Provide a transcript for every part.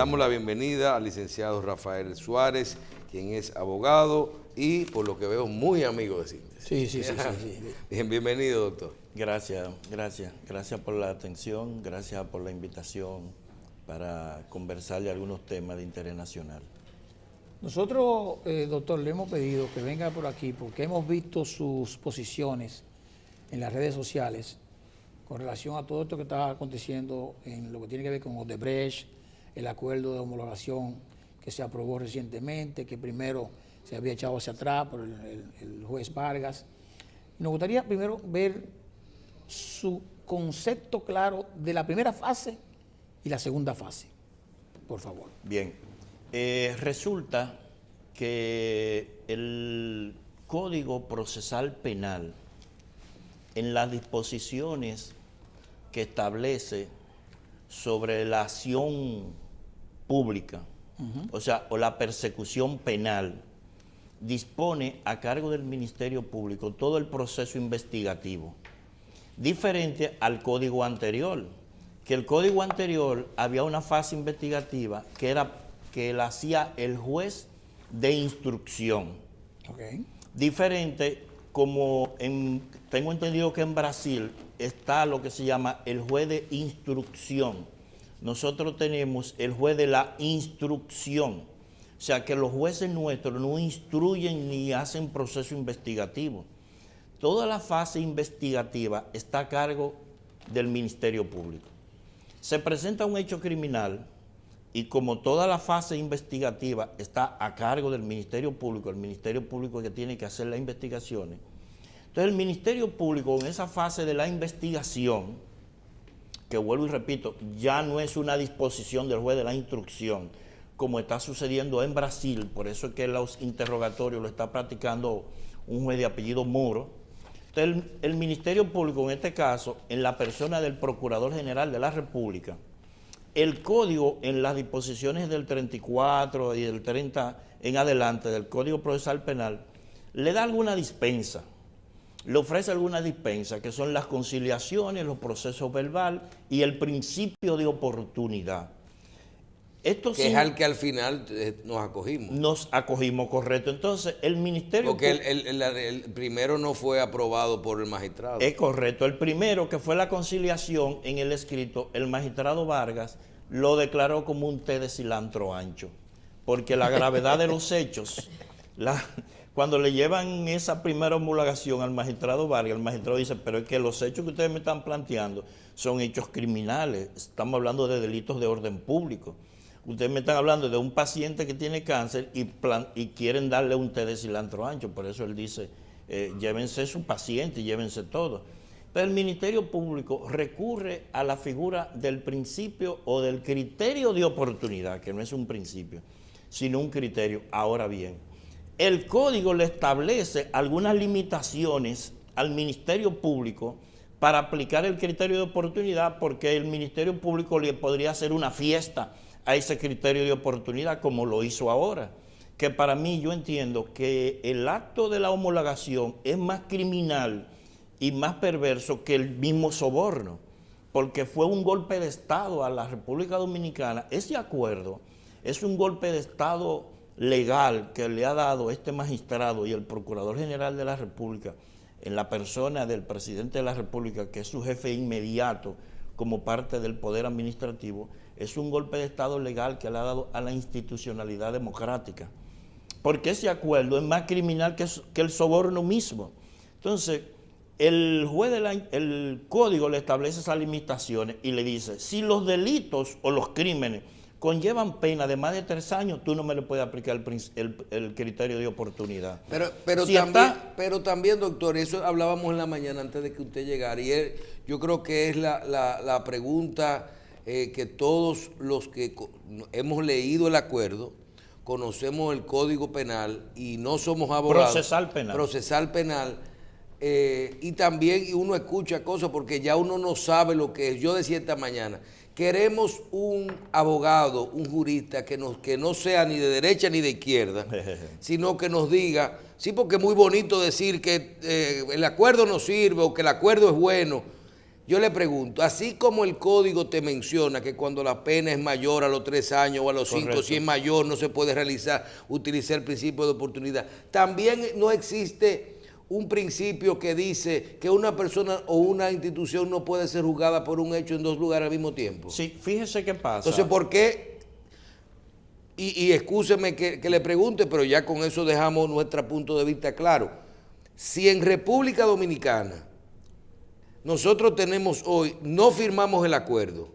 damos la bienvenida al licenciado Rafael Suárez, quien es abogado y, por lo que veo, muy amigo de Síntesis. Sí. Bien, bienvenido, doctor. Gracias por la atención, gracias por la invitación para conversar de algunos temas de interés nacional. Nosotros, doctor, le hemos pedido que venga por aquí porque hemos visto sus posiciones en las redes sociales con relación a todo esto que está aconteciendo en lo que tiene que ver con Odebrecht, el acuerdo de homologación que se aprobó recientemente, que primero se había echado hacia atrás por el juez Vargas. Nos gustaría primero ver su concepto claro de la primera fase y la segunda fase, por favor. Bien, resulta que el Código Procesal Penal, en las disposiciones que establece sobre la acción pública, o la persecución penal, dispone a cargo del Ministerio Público todo el proceso investigativo, diferente al código anterior, que el código anterior había una fase investigativa que la hacía el juez de instrucción. Okay. Diferente, tengo entendido que en Brasil está lo que se llama el juez de instrucción. Nosotros tenemos el juez de la instrucción. O sea que los jueces nuestros no instruyen ni hacen proceso investigativo. Toda la fase investigativa está a cargo del Ministerio Público. Se presenta un hecho criminal y como toda la fase investigativa está a cargo del Ministerio Público, el Ministerio Público que tiene que hacer las investigaciones, entonces el Ministerio Público en esa fase de la investigación, que vuelvo y repito, ya no es una disposición del juez de la instrucción, como está sucediendo en Brasil, por eso es que los interrogatorios lo está practicando un juez de apellido Moro. Entonces el Ministerio Público, en este caso, en la persona del Procurador General de la República, el código en las disposiciones del 34 y del 30 en adelante del Código Procesal Penal, le da alguna dispensa, le ofrece alguna dispensa, que son las conciliaciones, los procesos verbales y el principio de oportunidad. Esto que es al que al final nos acogimos. Nos acogimos, correcto. Entonces, el Ministerio... Porque el primero no fue aprobado por el magistrado. Es correcto. El primero, que fue la conciliación en el escrito, el magistrado Vargas lo declaró como un té de cilantro ancho. Porque la gravedad de los hechos, cuando le llevan esa primera homologación al magistrado Vargas, el magistrado dice, pero es que los hechos que ustedes me están planteando son hechos criminales. Estamos hablando de delitos de orden público. Ustedes me están hablando de un paciente que tiene cáncer y quieren darle un té de cilantro ancho. Por eso él dice, llévense su paciente, llévense todo. Pero el Ministerio Público recurre a la figura del principio o del criterio de oportunidad, que no es un principio, sino un criterio. Ahora bien, el Código le establece algunas limitaciones al Ministerio Público para aplicar el criterio de oportunidad, porque el Ministerio Público le podría hacer una fiesta a ese criterio de oportunidad, como lo hizo ahora, que para mí yo entiendo que el acto de la homologación es más criminal y más perverso que el mismo soborno, porque fue un golpe de Estado a la República Dominicana. Ese acuerdo es un golpe de Estado legal que le ha dado este magistrado y el Procurador General de la República, en la persona del Presidente de la República, que es su jefe inmediato como parte del Poder Administrativo. Es un golpe de Estado legal que le ha dado a la institucionalidad democrática, porque ese acuerdo es más criminal que el soborno mismo. Entonces, el Código le establece esas limitaciones y le dice, si los delitos o los crímenes conllevan pena de más de 3 años, tú no me le puedes aplicar el criterio de oportunidad. Pero también, doctor, eso hablábamos en la mañana antes de que usted llegara, y yo creo que es la pregunta que todos los que hemos leído el acuerdo, conocemos el Código Penal y no somos abogados. Procesal penal. Y también uno escucha cosas porque ya uno no sabe lo que es. Yo decía esta mañana, queremos un abogado, un jurista que no sea ni de derecha ni de izquierda, sino que nos diga, sí, porque es muy bonito decir que el acuerdo no sirve o que el acuerdo es bueno, yo le pregunto, así como el código te menciona que cuando la pena es mayor a los 3 años o a los 5, si es mayor no se puede utilizar el principio de oportunidad, también no existe un principio que dice que una persona o una institución no puede ser juzgada por un hecho en 2 lugares al mismo tiempo. Sí, fíjese qué pasa. Entonces, ¿por qué? Y excúseme que le pregunte, pero ya con eso dejamos nuestro punto de vista claro. Si en República Dominicana nosotros tenemos hoy, no firmamos el acuerdo,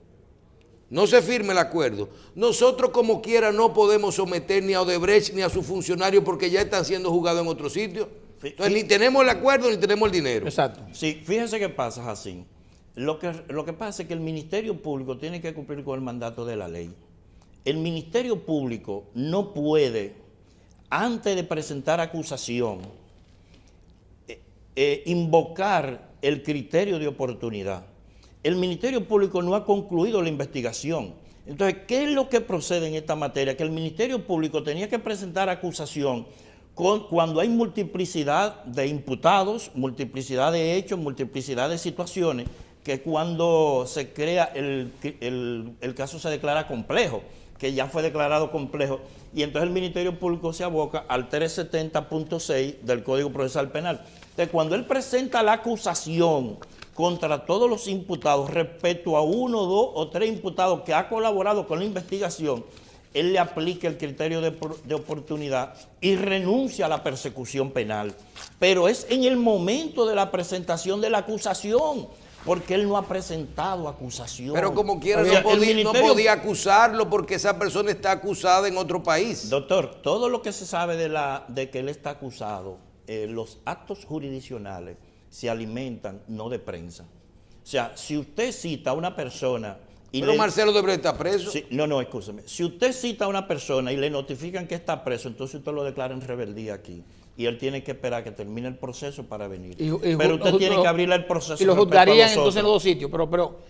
no se firma el acuerdo, nosotros como quiera no podemos someter ni a Odebrecht ni a sus funcionarios porque ya están siendo juzgados en otro sitio. Entonces ni tenemos el acuerdo ni tenemos el dinero. Exacto. Sí, fíjese qué pasa, Jacín. Lo que pasa es que el Ministerio Público tiene que cumplir con el mandato de la ley. El Ministerio Público no puede, antes de presentar acusación, invocar el criterio de oportunidad. El Ministerio Público no ha concluido la investigación. Entonces, ¿qué es lo que procede en esta materia? Que el Ministerio Público tenía que presentar acusación cuando hay multiplicidad de imputados, multiplicidad de hechos, multiplicidad de situaciones, que cuando se crea el caso se declara complejo, que ya fue declarado complejo, y entonces el Ministerio Público se aboca al 370.6 del Código Procesal Penal. Entonces, cuando él presenta la acusación contra todos los imputados respecto a 1, 2 o 3 imputados que ha colaborado con la investigación, él le aplica el criterio de oportunidad y renuncia a la persecución penal. Pero es en el momento de la presentación de la acusación, porque él no ha presentado acusación. Pero como quiera, no podía acusarlo porque esa persona está acusada en otro país. Doctor, todo lo que se sabe de que él está acusado, los actos jurisdiccionales se alimentan no de prensa. O sea, si usted cita a una persona... Pero Marcelo Odebrecht está preso. Sí, no, escúcheme. Si usted cita a una persona y le notifican que está preso, entonces usted lo declara en rebeldía aquí. Y él tiene que esperar que termine el proceso para venir. Pero usted tiene que abrirle el proceso. Y lo juzgarían entonces en los 2 sitios. Pero,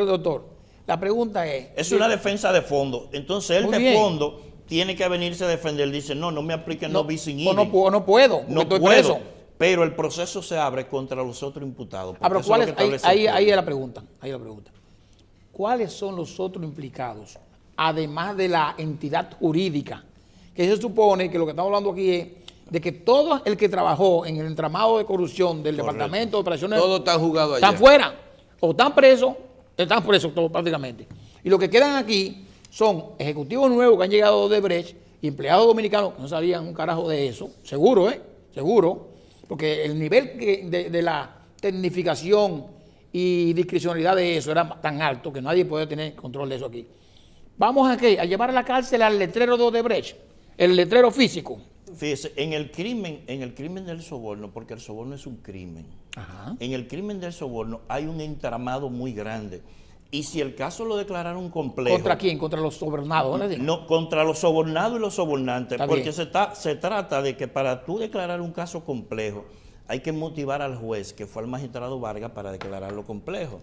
doctor, la pregunta es... Es una defensa de fondo. Entonces él de fondo tiene que venirse a defender. Dice, no me apliquen no bis in idem. No puedo, no estoy puedo. preso. Pero el proceso se abre contra los otros imputados. Pero ¿cuál es? Ahí es la pregunta. ¿Cuáles son los otros implicados, además de la entidad jurídica? Que se supone que lo que estamos hablando aquí es de que todo el que trabajó en el entramado de corrupción del Departamento de Operaciones... Todos están juzgados allá. Están fuera, o están presos todos prácticamente. Y lo que quedan aquí son ejecutivos nuevos que han llegado de Odebrecht y empleados dominicanos que no sabían un carajo de eso, seguro, porque el nivel de la tecnificación y discrecionalidad de eso era tan alto que nadie puede tener control de eso aquí. Vamos a llevar a la cárcel al letrero de Odebrecht, el letrero físico. Fíjese, en el crimen del soborno, porque el soborno es un crimen, en el crimen del soborno hay un entramado muy grande. Y si el caso lo declararon complejo... ¿Contra quién? ¿Contra los sobornados? No, contra los sobornados y los sobornantes. Está porque bien. se trata de que para tú declarar un caso complejo, hay que motivar al juez, que fue al magistrado Vargas, para declararlo complejo.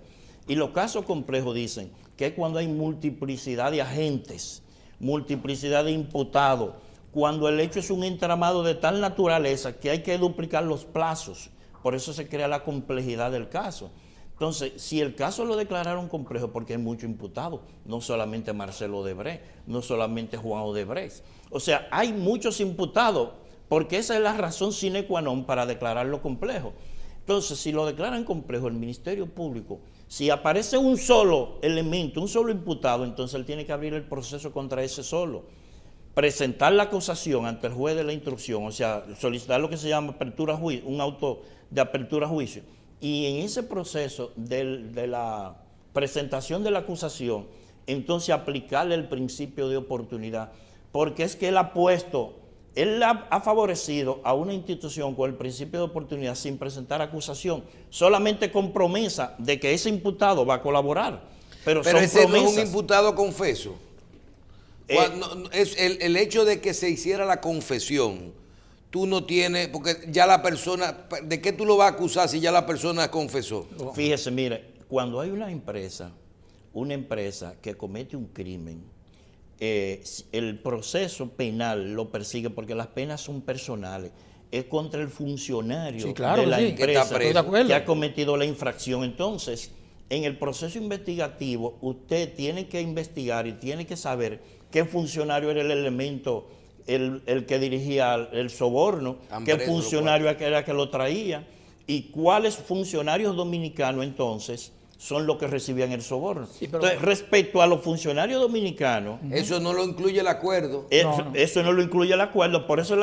Y los casos complejos dicen que es cuando hay multiplicidad de agentes, multiplicidad de imputados, cuando el hecho es un entramado de tal naturaleza que hay que duplicar los plazos. Por eso se crea la complejidad del caso. Entonces, si el caso lo declararon complejo, porque hay muchos imputados, no solamente Marcelo Odebrecht, no solamente Juan Odebrecht. O sea, hay muchos imputados, porque esa es la razón sine qua non para declararlo complejo. Entonces, si lo declaran complejo, el Ministerio Público, si aparece un solo elemento, un solo imputado, entonces él tiene que abrir el proceso contra ese solo, presentar la acusación ante el juez de la instrucción, o sea, solicitar lo que se llama apertura a juicio, un auto de apertura a juicio, y en ese proceso de la presentación de la acusación, entonces aplicarle el principio de oportunidad, porque es que él ha favorecido a una institución con el principio de oportunidad sin presentar acusación, solamente con promesa de que ese imputado va a colaborar. Pero son ese promesas. no es un imputado confeso. Es el hecho de que se hiciera la confesión, tú no tienes, porque ya la persona, ¿de qué tú lo vas a acusar si ya la persona confesó? Fíjese, mire, cuando hay una empresa que comete un crimen, el proceso penal lo persigue porque las penas son personales. Es contra el funcionario de la empresa que ha cometido la infracción. Entonces, en el proceso investigativo usted tiene que investigar y tiene que saber qué funcionario era el elemento, el que dirigía el soborno, qué funcionario era que lo traía y cuáles funcionarios dominicanos entonces son los que recibían el soborno. Sí, entonces, respecto a los funcionarios dominicanos... Eso no lo incluye el acuerdo. Eso no lo incluye el acuerdo, por eso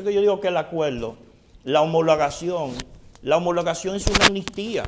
que yo digo que el acuerdo, la homologación es una amnistía.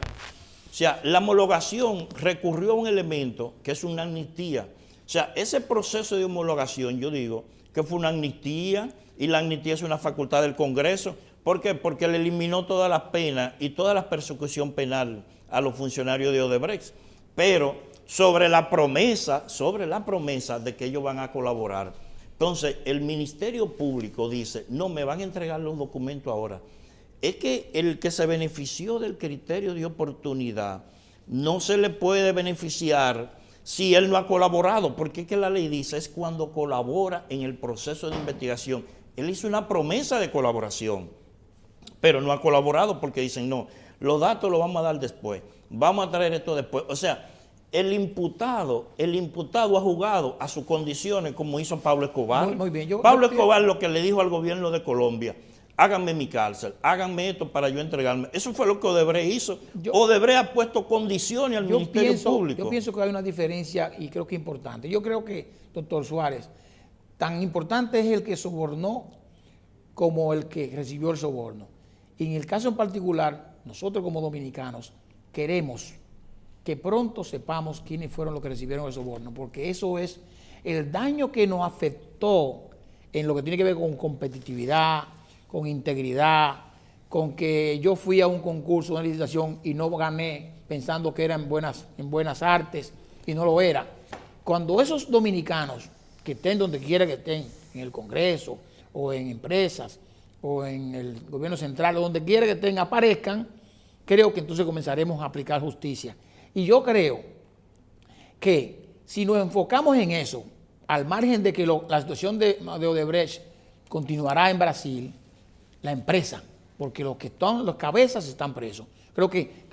O sea, la homologación recurrió a un elemento que es una amnistía. O sea, ese proceso de homologación, yo digo que fue una amnistía, y la amnistía es una facultad del Congreso. ¿Por qué? Porque le eliminó todas las penas y toda la persecución penal a los funcionarios de Odebrecht, pero sobre la promesa de que ellos van a colaborar. Entonces, el Ministerio Público dice, no, me van a entregar los documentos ahora. Es que el que se benefició del criterio de oportunidad no se le puede beneficiar si él no ha colaborado, porque es que la ley dice, es cuando colabora en el proceso de investigación. Él hizo una promesa de colaboración, pero no ha colaborado porque dicen, no, los datos los vamos a dar después, vamos a traer esto después. O sea, el imputado ha jugado a sus condiciones como hizo Pablo Escobar. Muy bien. Pablo Escobar lo que le dijo al gobierno de Colombia, háganme mi cárcel, háganme esto para yo entregarme. Eso fue lo que Odebrecht hizo. Odebrecht ha puesto condiciones al Ministerio Público. Yo pienso que hay una diferencia y creo que es importante. Yo creo que, doctor Suárez, tan importante es el que sobornó como el que recibió el soborno. Y en el caso en particular, nosotros como dominicanos queremos que pronto sepamos quiénes fueron los que recibieron el soborno, porque eso es el daño que nos afectó en lo que tiene que ver con competitividad, con integridad, con que yo fui a un concurso, una licitación y no gané pensando que era en buenas artes y no lo era. Cuando esos dominicanos que estén donde quiera que estén, en el Congreso o en empresas o en el gobierno central o donde quiera que estén, aparezcan, creo que entonces comenzaremos a aplicar justicia. Y yo creo que si nos enfocamos en eso, al margen de que la situación de Odebrecht continuará en Brasil, la empresa, porque los que están, los cabezas están presos. Creo que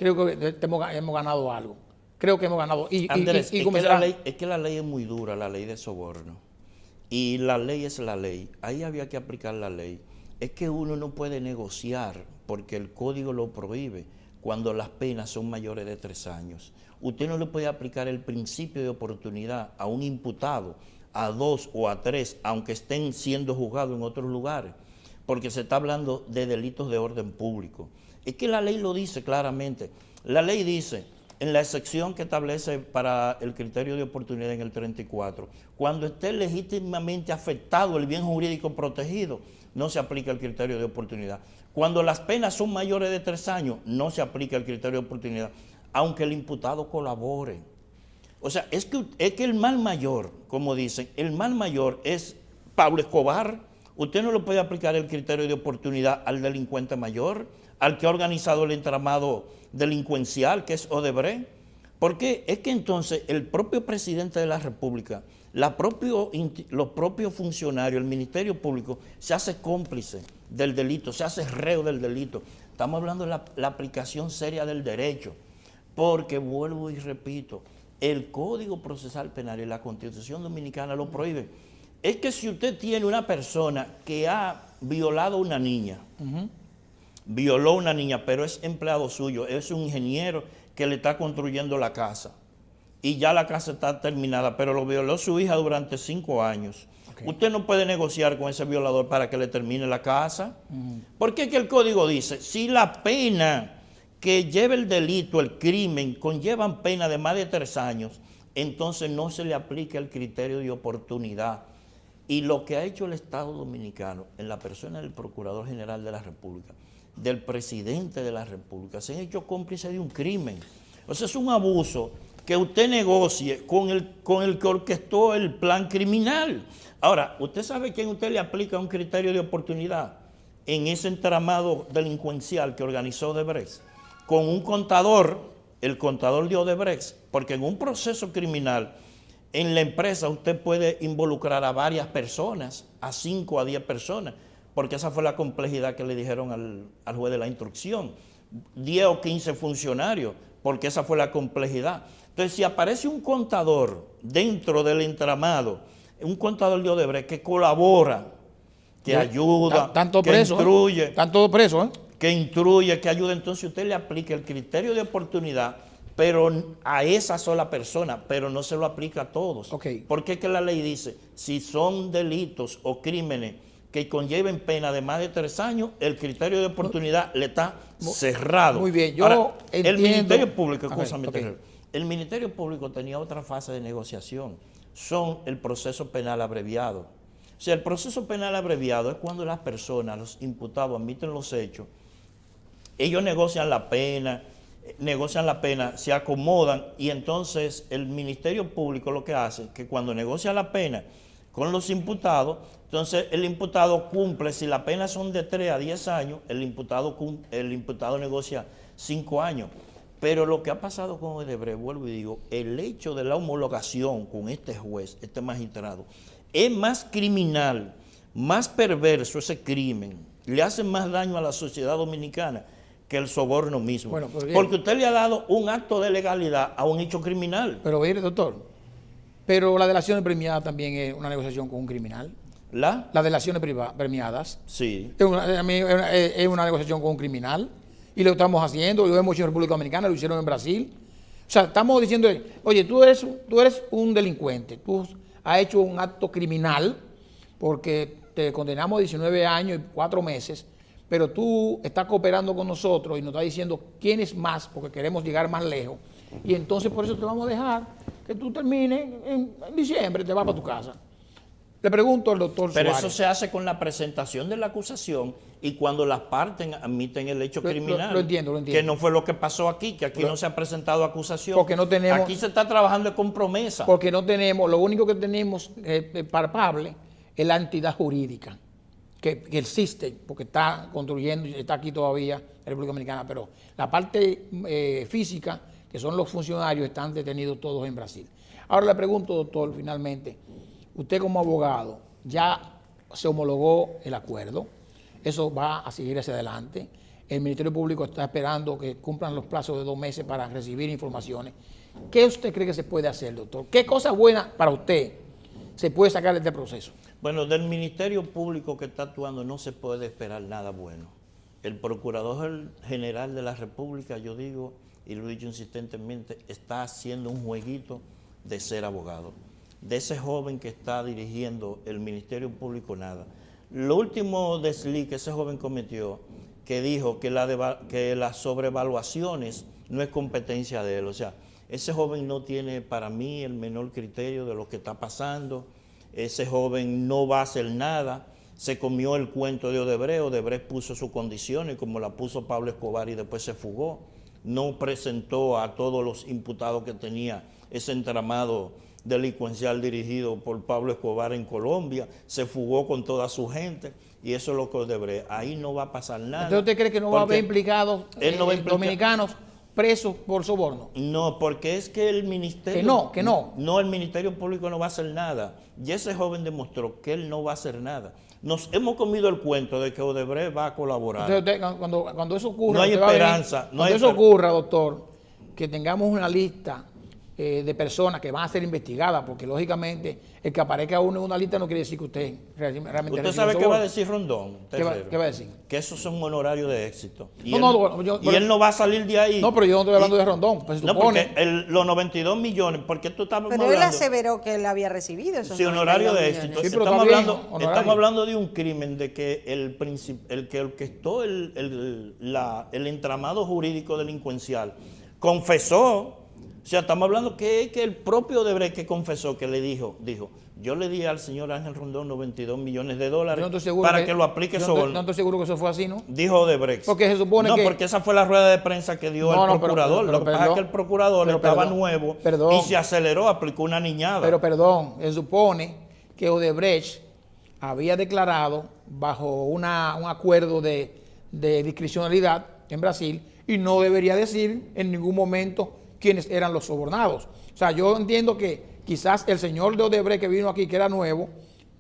hemos ganado algo. Creo que hemos ganado. Andrés, es que la ley es muy dura, la ley de soborno. Y la ley es la ley. Ahí había que aplicar la ley. Es que uno no puede negociar, porque el código lo prohíbe, cuando las penas son mayores de 3 años. Usted no le puede aplicar el principio de oportunidad a un imputado, a 2 o a 3, aunque estén siendo juzgados en otros lugares, porque se está hablando de delitos de orden público. Es que la ley lo dice claramente. La ley dice, en la excepción que establece para el criterio de oportunidad en el 34, cuando esté legítimamente afectado el bien jurídico protegido, no se aplica el criterio de oportunidad. Cuando las penas son mayores de 3 años, no se aplica el criterio de oportunidad, aunque el imputado colabore. O sea, es que el mal mayor, como dicen, el mal mayor es Pablo Escobar. Usted no le puede aplicar el criterio de oportunidad al delincuente mayor, al que ha organizado el entramado delincuencial, que es Odebrecht. Porque es que entonces el propio presidente de la República, los propios funcionarios, el Ministerio Público, se hace cómplice del delito, se hace reo del delito. Estamos hablando de la aplicación seria del derecho, porque vuelvo y repito, el Código Procesal Penal y la Constitución Dominicana lo prohíben. Es que si usted tiene una persona que ha violado a una niña, violó a una niña, pero es empleado suyo, es un ingeniero que le está construyendo la casa, y ya la casa está terminada, pero lo violó su hija durante 5 años. Okay. Usted no puede negociar con ese violador para que le termine la casa. Porque es que el código dice, si la pena que lleva el delito, el crimen, conllevan pena de más de 3 años, entonces no se le aplica el criterio de oportunidad. Y lo que ha hecho el Estado Dominicano, en la persona del Procurador General de la República, del Presidente de la República, se han hecho cómplices de un crimen. O sea, es un abuso que usted negocie con el que orquestó el plan criminal. Ahora, ¿usted sabe quién usted le aplica un criterio de oportunidad en ese entramado delincuencial que organizó Odebrecht? Con un contador, el contador de Odebrecht, porque en un proceso criminal, en la empresa usted puede involucrar a varias personas, a 5 a 10 personas, porque esa fue la complejidad que le dijeron al juez de la instrucción. 10 o 15 funcionarios, porque esa fue la complejidad. Entonces, si aparece un contador dentro del entramado, un contador de Odebrecht que colabora, que ayuda, que instruye, están todos presos, ¿eh? Que instruye, que ayuda, entonces usted le aplica el criterio de oportunidad, pero a esa sola persona, pero no se lo aplica a todos. Okay. Porque es que la ley dice, si son delitos o crímenes que conlleven pena de más de 3 años, el criterio de oportunidad le está cerrado. Muy bien, yo ahora, entiendo. el Ministerio Público, Okay. el Ministerio Público tenía otra fase de negociación, son el proceso penal abreviado. O sea, el proceso penal abreviado es cuando las personas, los imputados, admiten los hechos, ellos negocian la pena, se acomodan y entonces el Ministerio Público lo que hace es que cuando negocia la pena con los imputados, entonces el imputado cumple, si la pena son de 3 a 10 años, el imputado negocia 5 años. Pero lo que ha pasado con Odebrecht, vuelvo y digo, el hecho de la homologación con este juez, este magistrado, es más criminal, más perverso ese crimen, le hace más daño a la sociedad dominicana que el soborno mismo. Bueno, porque usted le ha dado un acto de legalidad a un hecho criminal. Pero mire, doctor, pero la delación premiada también es una negociación con un criminal. ¿La? Las delaciones premiadas Sí. es una negociación con un criminal y lo estamos haciendo, lo hemos hecho en República Dominicana, lo hicieron en Brasil. O sea, estamos diciendo, oye, tú eres un delincuente, tú has hecho un acto criminal porque te condenamos a 19 años y 4 meses, pero tú estás cooperando con nosotros y nos estás diciendo quién es más porque queremos llegar más lejos. Y entonces por eso te vamos a dejar que tú termines en diciembre, te vas para tu casa. Le pregunto al doctor Pero Suárez. eso se hace con la presentación de la acusación y cuando las partes admiten el hecho criminal. Lo entiendo. Que no fue lo que pasó aquí, que aquí no se ha presentado acusación. Porque no tenemos. Aquí se está trabajando con promesa. Porque no tenemos, lo único que tenemos palpable es la entidad jurídica que existe, porque está construyendo y está aquí todavía en la República Dominicana, pero la parte física, que son los funcionarios, están detenidos todos en Brasil. Ahora le pregunto, doctor, finalmente, usted como abogado, ya se homologó el acuerdo, eso va a seguir hacia adelante, el Ministerio Público está esperando que cumplan los plazos de 2 meses para recibir informaciones. ¿Qué usted cree que se puede hacer, doctor? ¿Qué cosa buena para usted se puede sacar de este proceso? Bueno, del Ministerio Público que está actuando no se puede esperar nada bueno. El Procurador General de la República, yo digo, y lo he dicho insistentemente, está haciendo un jueguito de ser abogado. De ese joven que está dirigiendo el Ministerio Público, nada. Lo último desliz que ese joven cometió, que dijo que las sobrevaluaciones no es competencia de él. O sea, ese joven no tiene para mí el menor criterio de lo que está pasando. Ese joven no va a hacer nada. Se comió el cuento de Odebrecht. Odebrecht puso sus condiciones como la puso Pablo Escobar y después se fugó. No presentó a todos los imputados que tenía ese entramado delincuencial dirigido por Pablo Escobar en Colombia, se fugó con toda su gente y eso es lo que Odebrecht. Ahí no va a pasar nada. ¿Entonces usted cree que no va a haber implicados dominicanos presos por soborno? No, porque es que el Ministerio... Que no. No, el Ministerio Público no va a hacer nada. Y ese joven demostró que él no va a hacer nada. Nos hemos comido el cuento de que Odebrecht va a colaborar. Entonces cuando eso ocurra... No hay esperanza. Cuando eso ocurra, doctor, que tengamos una lista de personas que van a ser investigadas, porque lógicamente el que aparezca uno en una lista no quiere decir que usted realmente... ¿Usted sabe qué va a decir Rondón? ¿Qué va a decir? Que esos son honorarios de éxito. Y él no va a salir de ahí. No, pero yo no estoy hablando de Rondón. Pues se supone, porque los 92 millones, porque tú estabas hablando... Pero él aseveró que él había recibido esos honorario de éxito. Sí, estamos hablando de un crimen de que el que orquestó el entramado jurídico delincuencial confesó. O sea, estamos hablando que el propio Odebrecht que confesó, que le dijo, yo le di al señor Ángel Rondón $92 millones para que lo aplique soborno. No estoy seguro que eso fue así, ¿no? Dijo Odebrecht. Porque se supone que... No, porque esa fue la rueda de prensa que dio el procurador. Lo que pasa es que el procurador estaba nuevo y se aceleró, aplicó una niñada. Pero perdón, se supone que Odebrecht había declarado bajo un acuerdo de discrecionalidad en Brasil y no debería decir en ningún momento quiénes eran los sobornados. O sea, yo entiendo que quizás el señor de Odebrecht que vino aquí, que era nuevo,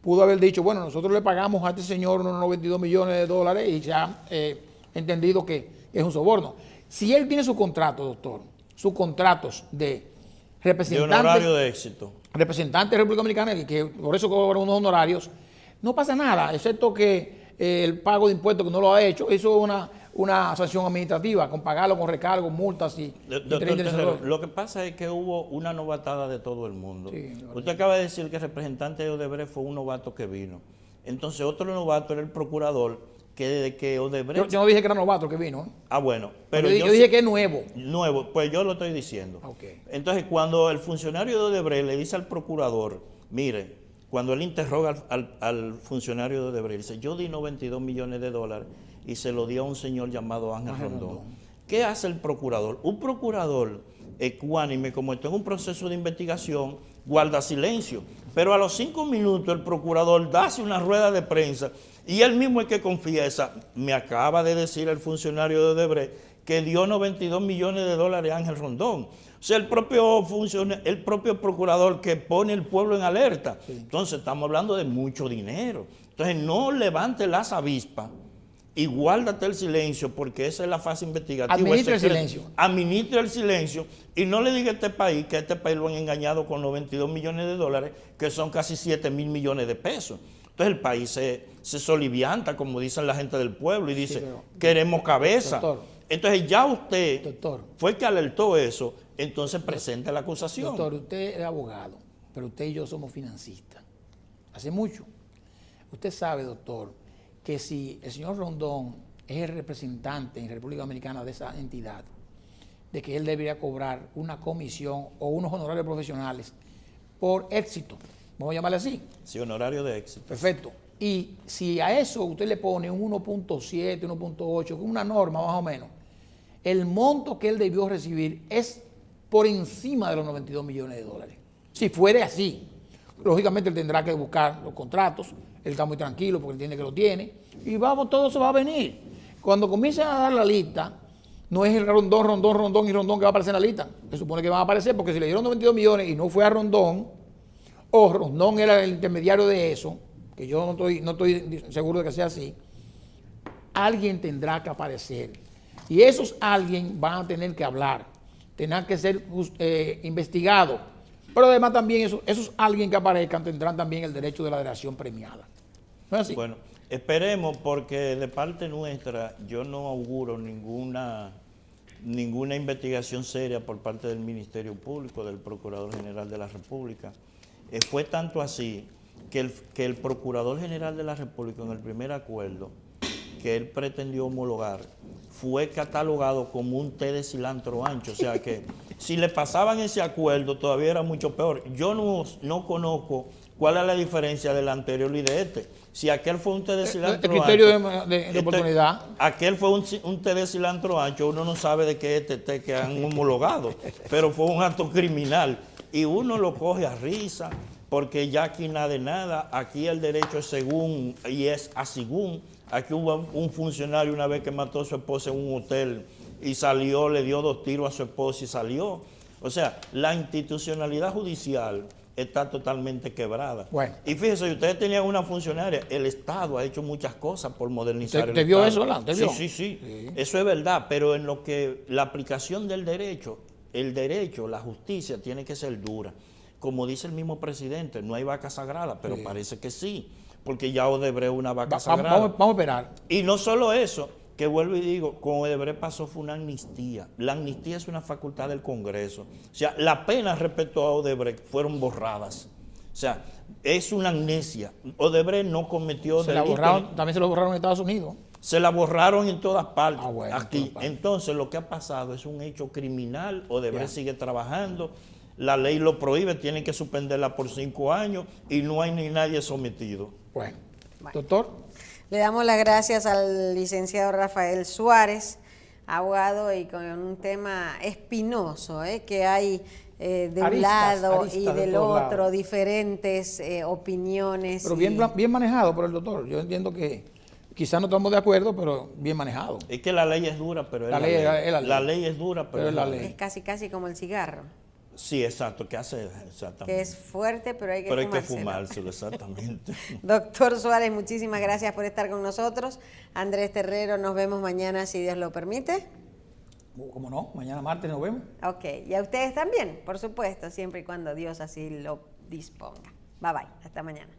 pudo haber dicho, bueno, nosotros le pagamos a este señor unos $92 millones y se ha entendido que es un soborno. Si él tiene su contrato, doctor, sus contratos de De representante, honorario de éxito. representante de la República Dominicana, que por eso cobra unos honorarios, no pasa nada, excepto que el pago de impuestos que no lo ha hecho, eso es una sanción administrativa, con pagarlo con recargos, multas y Doctor tren de Terrero, desarrollo. lo que pasa es que hubo una novatada de todo el mundo. Sí, Usted acaba de decir que el representante de Odebrecht fue un novato que vino. Entonces otro novato era el procurador, que desde que Odebrecht... Yo no dije que era novato el que vino, ¿eh? Ah, bueno, pero yo dije que es nuevo. Nuevo, pues yo lo estoy diciendo. Ok. Entonces, cuando el funcionario de Odebrecht le dice al procurador, mire, cuando él interroga al funcionario de Odebrecht, dice, yo di 92 millones de dólares y se lo di a un señor llamado Ángel Rondón. ¿Qué hace el procurador? Un procurador ecuánime, como está en un proceso de investigación, guarda silencio. Pero a los 5 minutos el procurador hace una rueda de prensa y él mismo es que confiesa, me acaba de decir el funcionario de Odebrecht que dio 92 millones de dólares a Ángel Rondón. O sea, el propio procurador que pone el pueblo en alerta. Sí. Entonces, estamos hablando de mucho dinero. Entonces, no levante las avispas y guárdate el silencio, porque esa es la fase investigativa. Administra el silencio. Administra el silencio y no le diga a este país que a este país lo han engañado con 92 millones de dólares, que son casi 7 mil millones de pesos. Entonces, el país se solivianta, como dicen la gente del pueblo, y dice, sí, queremos cabeza. Doctor, entonces, ya usted fue que alertó eso. Entonces presenta la acusación. Doctor, usted es abogado, pero usted y yo somos financistas. Hace mucho. Usted sabe, doctor, que si el señor Rondón es el representante en República Dominicana de esa entidad, de que él debería cobrar una comisión o unos honorarios profesionales por éxito. Vamos a llamarle así. Sí, honorario de éxito. Perfecto. Y si a eso usted le pone un 1.7, 1.8, una norma más o menos, el monto que él debió recibir es por encima de los 92 millones de dólares. Si fuere así, lógicamente él tendrá que buscar los contratos, él está muy tranquilo porque entiende que lo tiene, y vamos, todo se va a venir. Cuando comiencen a dar la lista, no es el Rondón que va a aparecer en la lista, se supone que van a aparecer, porque si le dieron 92 millones y no fue a Rondón, o Rondón era el intermediario de eso, que yo no estoy seguro de que sea así, alguien tendrá que aparecer. Y esos alguien van a tener que hablar, tendrán que ser investigados. Pero además también esos alguien que aparezcan tendrán también el derecho de la delación premiada. ¿No es así? Bueno, esperemos, porque de parte nuestra yo no auguro ninguna investigación seria por parte del Ministerio Público, del Procurador General de la República. Fue tanto así que el Procurador General de la República, en el primer acuerdo que él pretendió homologar, fue catalogado como un té de cilantro ancho. O sea que si le pasaban ese acuerdo todavía era mucho peor. Yo no conozco cuál es la diferencia del anterior y de este. Si aquel fue un té de cilantro ancho, el criterio ancho, de oportunidad. Aquel fue un té de cilantro ancho, uno no sabe de qué este té que han homologado, pero fue un acto criminal y uno lo coge a risa, porque ya aquí nada de nada, aquí el derecho es según y es a según. Aquí hubo un funcionario una vez que mató a su esposa en un hotel y salió, le dio 2 tiros a su esposa y salió. O sea, la institucionalidad judicial está totalmente quebrada. Bueno. Y fíjese, ustedes tenían una funcionaria, el Estado ha hecho muchas cosas por modernizar el ¿Te vio Estado. eso, ¿verdad? ¿Te vio? Sí. Eso es verdad, pero en lo que la aplicación del derecho, la justicia tiene que ser dura. Como dice el mismo presidente, no hay vaca sagrada, pero parece que sí. Porque ya Odebrecht es una vaca sagrada. Vamos a esperar. Y no solo eso, que vuelvo y digo, con Odebrecht pasó fue una amnistía. La amnistía es una facultad del Congreso. O sea, las penas respecto a Odebrecht fueron borradas. O sea, es una amnesia. Odebrecht no cometió delito. También se lo borraron en Estados Unidos. Se la borraron en todas partes. Bueno, aquí. Entonces, lo que ha pasado es un hecho criminal. Odebrecht sigue trabajando. La ley lo prohíbe, tienen que suspenderla por 5 años y no hay ni nadie sometido. Bueno, doctor. Le damos las gracias al licenciado Rafael Suárez, abogado, y con un tema espinoso, que hay de un lado y del otro, diferentes opiniones. Pero bien manejado por el doctor. Yo entiendo que quizás no estamos de acuerdo, pero bien manejado. Es que la ley es dura, pero es la ley. La ley es dura, pero es la ley. Es casi como el cigarro. Sí, exacto, que hace exactamente. Que es fuerte, pero hay que Pero hay que fumárselo. fumárselo, exactamente. Doctor Suárez, muchísimas gracias por estar con nosotros. Andrés Terrero, nos vemos mañana si Dios lo permite. ¿Cómo no? Mañana martes nos vemos. Ok, y a ustedes también, por supuesto, siempre y cuando Dios así lo disponga. Bye bye, hasta mañana.